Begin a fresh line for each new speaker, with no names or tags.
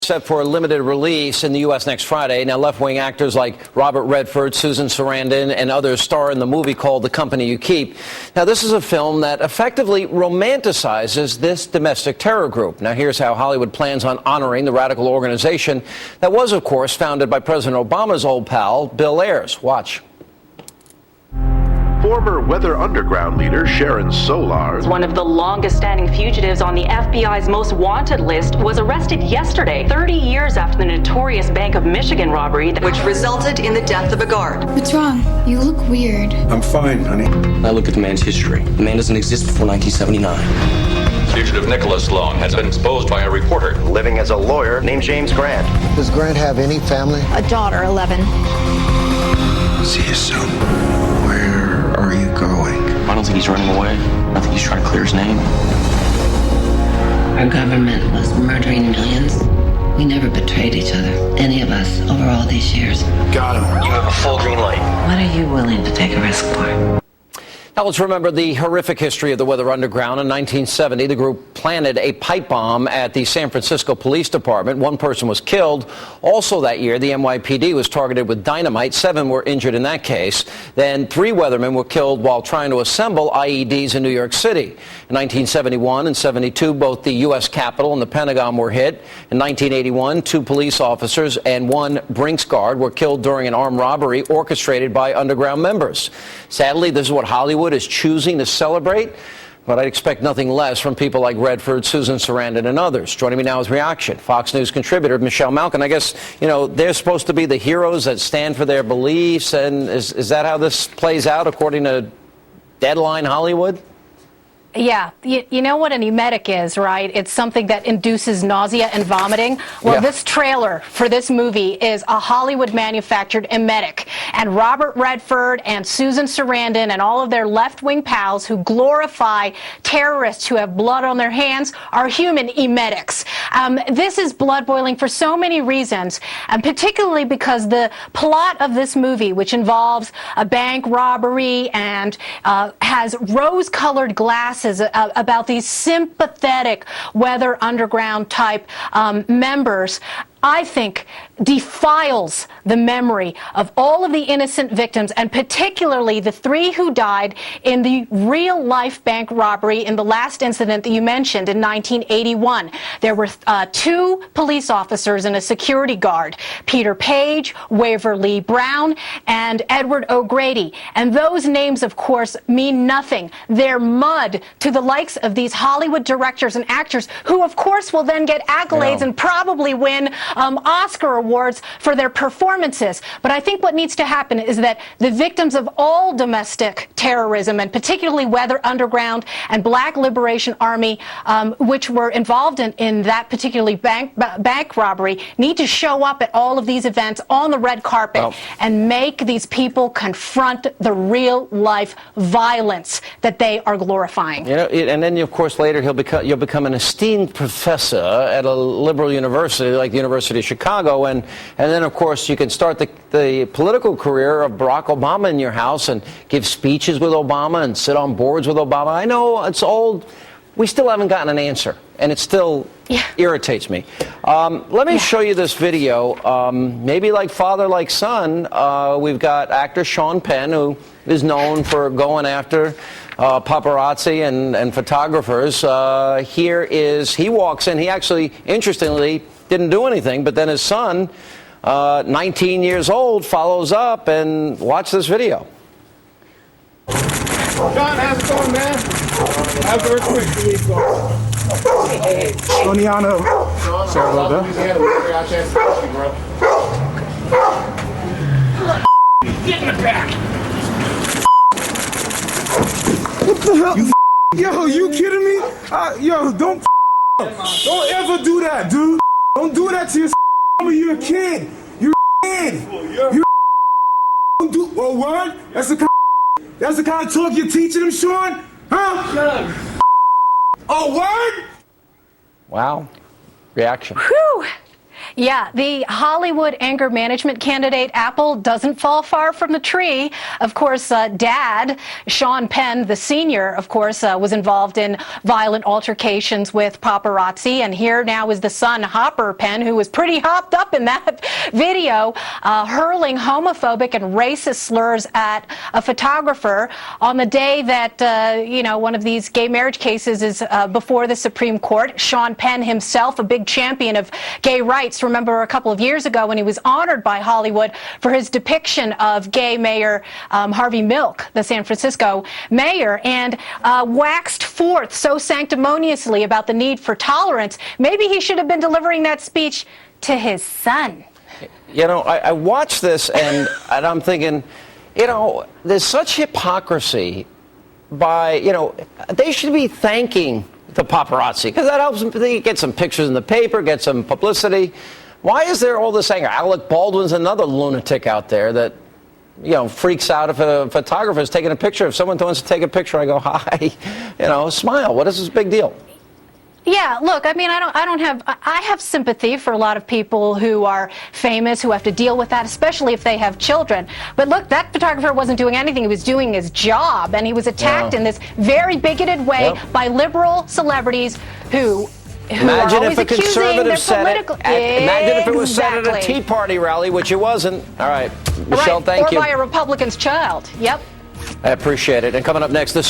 Set for a limited release in the U.S. next Friday. Now, left-wing actors like Robert Redford, Susan Sarandon, and others star in the movie called The Company You Keep. Now, this is a film that effectively romanticizes this domestic terror group. Now, here's how Hollywood plans on honoring the radical organization that was, of course, founded by President Obama's old pal, Bill Ayers. Watch.
Former Weather Underground leader Sharon Solar,
one of the longest-standing fugitives on the FBI's most wanted list, was arrested yesterday, 30 years after the notorious Bank of Michigan robbery, which resulted in the death of a guard.
What's wrong? You look weird.
I'm fine, honey.
I look at the man's history. The man doesn't exist before 1979.
Fugitive Nicholas Sloan has been exposed by a reporter
living as a lawyer named James Grant.
Does Grant have any family?
A daughter, 11.
See you soon. Where are you going?
I don't think he's running away. I think he's trying to clear his name.
Our government was murdering millions. We never betrayed each other, any of us, over all these years.
Got him.
You have a full green light.
What are you willing to take a risk for?
Now, let's remember the horrific history of the Weather Underground. In 1970, the group planted a pipe bomb at the San Francisco Police Department. One person was killed. Also that year, the NYPD was targeted with dynamite. 7 were injured in that case. Then 3 weathermen were killed while trying to assemble IEDs in New York City. In 1971 and 72, both the U.S. Capitol and the Pentagon were hit. In 1981, 2 police officers and 1 Brinks guard were killed during an armed robbery orchestrated by underground members. Sadly, this is what Hollywood is choosing to celebrate, but I'd expect nothing less from people like Redford, Susan Sarandon, and others. Joining me now is Reaction, Fox News contributor Michelle Malken. I guess, they're supposed to be the heroes that stand for their beliefs, and is that how this plays out according to Deadline Hollywood?
Yeah, you know what an emetic is, right? It's something that induces nausea and vomiting. Well, This trailer for this movie is a Hollywood-manufactured emetic. And Robert Redford and Susan Sarandon and all of their left-wing pals who glorify terrorists who have blood on their hands are human emetics. This is blood-boiling for so many reasons, and particularly because the plot of this movie, which involves a bank robbery and has rose-colored glasses about these sympathetic Weather Underground type members, I think defiles the memory of all of the innocent victims, and particularly the 3 who died in the real-life bank robbery in the last incident that you mentioned in 1981. There were 2 police officers and a security guard, Peter Page, Waverly Brown, and Edward O'Grady. And those names, of course, mean nothing. They're mud to the likes of these Hollywood directors and actors who, of course, will then get accolades and probably win Oscar awards for their performances. But I think what needs to happen is that the victims of all domestic terrorism, and particularly Weather Underground and Black Liberation Army, which were involved in that particularly bank robbery, need to show up at all of these events on the red carpet and make these people confront the real-life violence that they are glorifying.
And then, of course, later you'll become an esteemed professor at a liberal university like the University of Chicago, and then, of course, you can start the political career of Barack Obama in your house and give speeches with Obama and sit on boards with Obama. I know it's old. We still haven't gotten an answer, and it still irritates me. Let me show you this video. Maybe like father, like son. We've got actor Sean Penn, who is known for going after paparazzi and photographers. He walks in. He actually, interestingly, didn't do anything, but then his son, 19 years old, follows up, and watch this video.
John, how's it going, man? How's the earthquake going? Hey.
Toniano. Sorry about that.
Get in the back.
What the hell? Yo, you kidding me? Yo, don't ever do that, dude. Don't do that to your You're a kid. You're a kid. You don't do word? That's the kind of talk you're teaching him, Sean? Huh?
Shut up.
Oh, word?
Wow. Reaction.
Whew. Yeah, the Hollywood anger management candidate apple doesn't fall far from the tree. Of course, Dad, Sean Penn, the senior, of course, was involved in violent altercations with paparazzi. And here now is the son, Hopper Penn, who was pretty hopped up in that video, hurling homophobic and racist slurs at a photographer on the day that, one of these gay marriage cases is before the Supreme Court. Sean Penn himself, a big champion of gay rights. Remember a couple of years ago when he was honored by Hollywood for his depiction of gay Mayor Harvey Milk, the San Francisco mayor, and waxed forth so sanctimoniously about the need for tolerance. Maybe he should have been delivering that speech to his son.
I watched this and I'm thinking, there's such hypocrisy by, they should be thanking the paparazzi because that helps them get some pictures in the paper, get some publicity. Why is there all this anger? Alec Baldwin's another lunatic out there that, freaks out if a photographer is taking a picture. If someone wants to take a picture, I go, hi, smile. What is this big deal?
Yeah, look, I mean, I have sympathy for a lot of people who are famous, who have to deal with that, especially if they have children. But look, that photographer wasn't doing anything. He was doing his job, and he was attacked in this very bigoted way by liberal celebrities who
Imagine
are
if a conservative said it. Imagine if it was said at a Tea Party rally, which it wasn't. All right, Michelle, thank you.
Or by a Republican's child. Yep.
I appreciate it. And coming up next, this